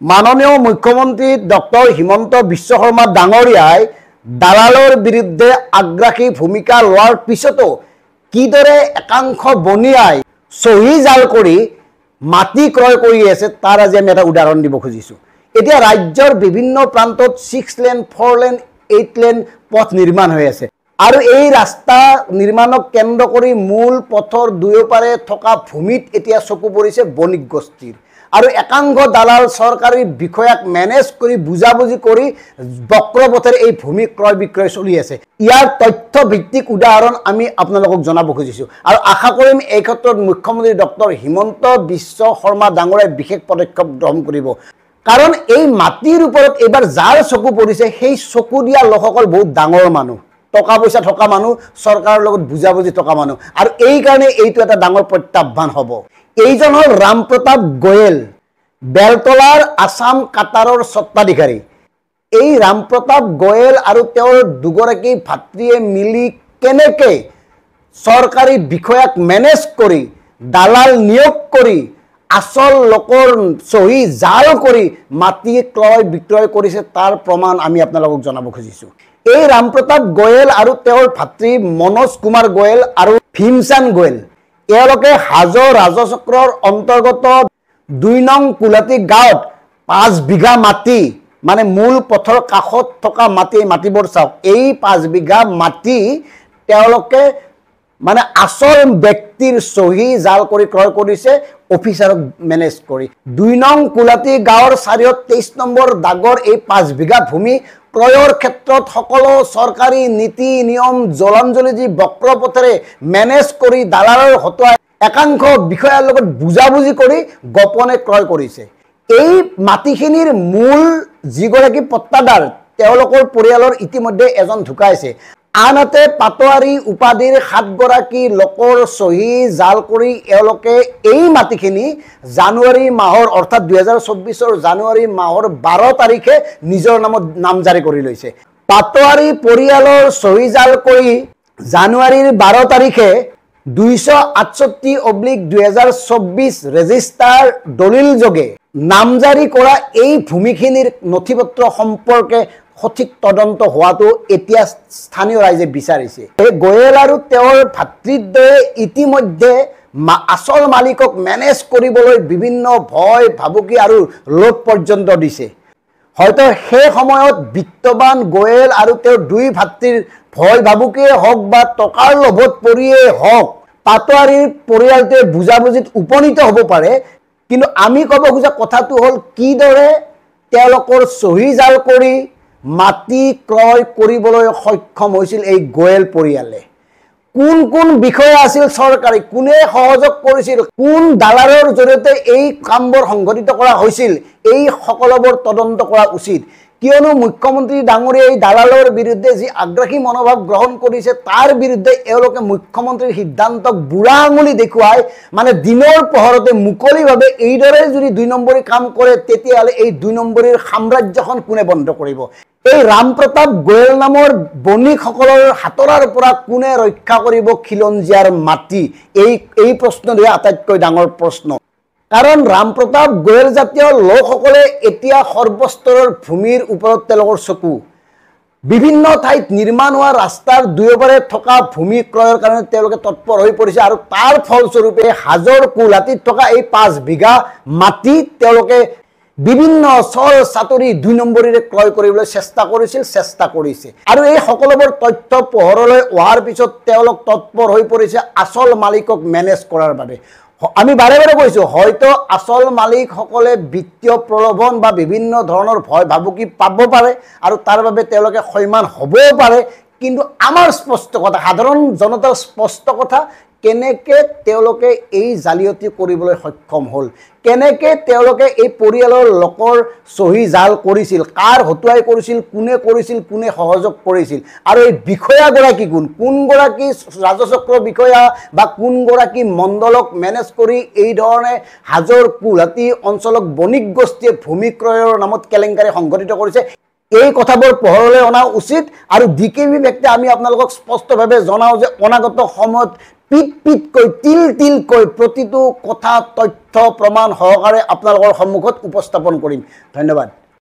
মাননীয় মুখ্যমন্ত্ৰী ডক্টৰ হিমন্ত বিশ্ব শৰ্মা ডাঙৰীয়াই দালালৰ বিৰুদ্ধে আগ্ৰাসী ভূমিকা লোৱাৰ পিছতো কিদৰে একাংশ বনিয়াই সহি জাল কৰি মাটি ক্ৰয় কৰি আছে তাৰ আজি আমি এটা উদাহৰণ দিব খুজিছো। এতিয়া ৰাজ্যৰ বিভিন্ন প্ৰান্তত 6 লেন 4 লেন 8 লেন পথ নিৰ্মাণ হৈ আছে আৰু এই ৰাস্তা নিৰ্মাণক কেন্দ্ৰ কৰি মূল পথৰ দুয়োপাৰে থকা ভূমিত এতিয়া চকু পৰিছে বণিক গোষ্ঠীৰ আৰু একাংশ দালাল চৰকাৰী বিষয়াক মেনেজ কৰি বুজাবুজি কৰি বক্ৰপথৰ এই ভূমি ক্ৰয় বিক্ৰয় চলি আছে। ইয়াৰ তথ্য ভিত্তিক উদাহৰণ আমি আপোনালোকক জনাব খুজিছো আৰু আশা কৰিম এই ক্ষেত্ৰত মুখ্যমন্ত্ৰী ডক্টৰ হিমন্ত বিশ্ব শৰ্মা ডাঙৰীয়াই বিশেষ পদক্ষেপ গ্ৰহণ কৰিব। কাৰণ এই মাটিৰ ওপৰত এবাৰ যাৰ চকু পৰিছে সেই চকু দিয়া লোকসকল বহুত ডাঙৰ মানুহ, টকা পইচা থকা মানুহ, চৰকাৰৰ লগত বুজাবুজি থকা মানুহ আৰু এই কাৰণে এইটো এটা ডাঙৰ প্ৰত্যাহ্বান হ'ব। এইজন হল ৰাম প্ৰতাপ গোয়েল, বেলতলাৰ আসাম কাটাৰৰ স্বত্বাধিকাৰী। এই ৰাম প্ৰতাপ গোয়েল আৰু তেওঁৰ দুগৰাকী ভাতৃয়ে মিলি কেনেকৈ চৰকাৰী বিষয়াক মেনেজ কৰি দালাল নিয়োগ কৰি আসল লোকৰ সহি জাল কৰি মাটি ক্ৰয় বিক্ৰয় কৰিছে তাৰ প্ৰমাণ আমি আপোনালোকক জনাব খুজিছো। এই ৰাম প্ৰতাপ গোয়েল আৰু তেওঁৰ ভাতৃ মনোজ কুমাৰ গোয়েল আৰু ভীমচান গোয়েল এওঁলোকে হাজো ৰাজচক্ৰৰ অন্তৰ্গত 2 নং কুলাতি গাঁৱত 5 বিঘা মাটি মানে মূল পথৰ কাষত থকা মাটিবোৰ চাওক। এই 5 বিঘা মাটি তেওঁলোকে মানে আসল ব্যক্তিৰ সহি জাল কৰি ক্ৰয় কৰিছে অফিচাৰক মেনেজ কৰি। 2 নং কুলাতি গাঁৱৰ চাৰিওত 23 নম্বৰ দাগৰ এই 5 বিঘা ভূমি ক্ৰয়ৰ ক্ষেত্ৰত সকলো চৰকাৰী নীতি নিয়ম জলাঞ্জলি দি বক্ৰপথেৰে মেনেজ কৰি দালালৰ হতুৱাই একাংশ বিষয়াৰ লগত বুজাবুজি কৰি গোপনে ক্ৰয় কৰিছে। এই মাটিখিনিৰ মূল যিগৰাকী পট্টাদাৰ তেওঁলোকৰ পৰিয়ালৰ ইতিমধ্যে এজন ঢুকাইছে। আনহাতে পাটোৱাৰী উপাধিৰ 7 গৰাকী লোকৰ সহি জাল কৰি এওঁলোকে এই মাটিখিনি জানুৱাৰী মাহৰ অৰ্থাৎ 2024 জানুৱাৰী মাহৰ 12 তাৰিখে নিজৰ নামত নামজাৰি কৰি লৈছে। পাটোৱাৰী পৰিয়ালৰ সহি জাল কৰি জানুৱাৰীৰ 12 তাৰিখে 268/2024 ৰেজিষ্টাৰ দলিল যোগে নামজাৰি কৰা এই ভূমিখিনিৰ নথিপত্ৰ সম্পৰ্কে সঠিক তদন্ত হোৱাটো এতিয়া স্থানীয় ৰাইজে বিচাৰিছে। এই গোয়েল আৰু তেওঁৰ ভাতৃদ্বয়ে ইতিমধ্যে আসল মালিকক মেনেজ কৰিবলৈ বিভিন্ন ভয় ভাবুকি আৰু লোভ পৰ্যন্ত দিছে। হয়তো সেই সময়ত বিত্তবান গোয়েল আৰু তেওঁৰ 2 ভাতৃৰ ভয় ভাবুকিয়ে হওক বা টকাৰ লোভত পৰিয়ে হওক পাটোৱাৰীৰ পৰিয়ালটোৱে বুজাবুজিত উপনীত হ'ব পাৰে। কিন্তু আমি ক'ব খোজা কথাটো হ'ল কিদৰে তেওঁলোকৰ সহি জাল কৰি মাটি ক্ৰয় কৰিবলৈ সক্ষম হৈছিল এই গোয়েল পৰিয়ালে। কোন কোন বিষয়া আছিল চৰকাৰী, কোনে সহযোগ কৰিছিল, কোন দালালৰ জৰিয়তে এই কামবোৰ সংঘটিত কৰা হৈছিল, এই সকলোবোৰ তদন্ত কৰা উচিত। কিয়নো মুখ্যমন্ত্ৰী ডাঙৰীয়াই দালালৰ বিৰুদ্ধে যি আগ্ৰাসী মনোভাৱ গ্ৰহণ কৰিছে তাৰ বিৰুদ্ধে এওঁলোকে মুখ্যমন্ত্ৰীৰ সিদ্ধান্তক বুঢ়া আঙুলি দেখুৱাই মানে দিনৰ পোহৰতে মুকলিভাৱে এইদৰে যদি 2 নম্বৰী কাম কৰে তেতিয়াহ'লে এই 2 নম্বৰীৰ সাম্ৰাজ্যখন কোনে বন্ধ কৰিব? এই ৰাম প্ৰতাপ গোয়েল নামৰ বণিকসকলৰ হাতৰাৰ পৰা কোনে ৰক্ষা কৰিব খিলঞ্জীয়াৰ মাটি? এই প্ৰশ্নটোৱে আটাইতকৈ ডাঙৰ প্ৰশ্ন। কাৰণ ৰাম প্ৰতাপ গোয়েল জাতীয় লোকসকলে এতিয়া সৰ্বস্তৰৰ ভূমিৰ ওপৰত তেওঁলোকৰ চকু। বিভিন্ন ঠাইত নিৰ্মাণ হোৱা ৰাস্তাৰ দুয়োপাৰে থকা ভূমি ক্ৰয়ৰ কাৰণে তেওঁলোকে তৎপৰ হৈ পৰিছে আৰু তাৰ ফলস্বৰূপে হাজোৰ কুলাতিত থকা এই 5 বিঘা মাটি তেওঁলোকে বিভিন্ন চল চাতৰি 2 নম্বৰীৰে ক্ৰয় কৰিবলৈ চেষ্টা কৰিছে আৰু এই সকলোবোৰ তথ্য পোহৰলৈ অহাৰ পিছত তেওঁলোক তৎপৰ হৈ পৰিছে আসল মালিকক মেনেজ কৰাৰ বাবে। আমি বাৰে বাৰে কৈছোঁ হয়তো আসল মালিকসকলে বিত্তীয় প্ৰলোভন বা বিভিন্ন ধৰণৰ ভয় ভাবুকি পাব পাৰে আৰু তাৰ বাবে তেওঁলোকে সৈমান হ'বও পাৰে। কিন্তু আমাৰ স্পষ্ট কথা, সাধাৰণ জনতাৰ স্পষ্ট কথা, কেনেকৈ তেওঁলোকে এই জালিয়াতি কৰিবলৈ সক্ষম হ'ল, কেনেকৈ তেওঁলোকে এই পৰিয়ালৰ লোকৰ সহি জাল কৰিছিল, কাৰ হতুৱাই কৰিছিল, কোনে সহযোগ কৰিছিল আৰু এই বিষয়াগৰাকী কোনগৰাকী ৰাজচক্ৰ বিষয়া বা কোনগৰাকী মণ্ডলক মেনেজ কৰি এই ধৰণে হাজোৰ কুলহাটী অঞ্চলক বণিক গোষ্ঠীয়ে ভূমি ক্ৰয়ৰ নামত কেলেংকাৰী সংঘটিত কৰিছে। এই কথাবোৰ পোহৰলৈ অনা উচিত আৰু DKB ব্যক্তি আমি আপোনালোকক স্পষ্টভাৱে জনাও যে অনাগত সময়ত পিট পিটকৈ তিল তিলকৈ প্ৰতিটো কথা তথ্য প্ৰমাণ সহকাৰে আপোনালোকৰ সন্মুখত উপস্থাপন কৰিম। ধন্যবাদ।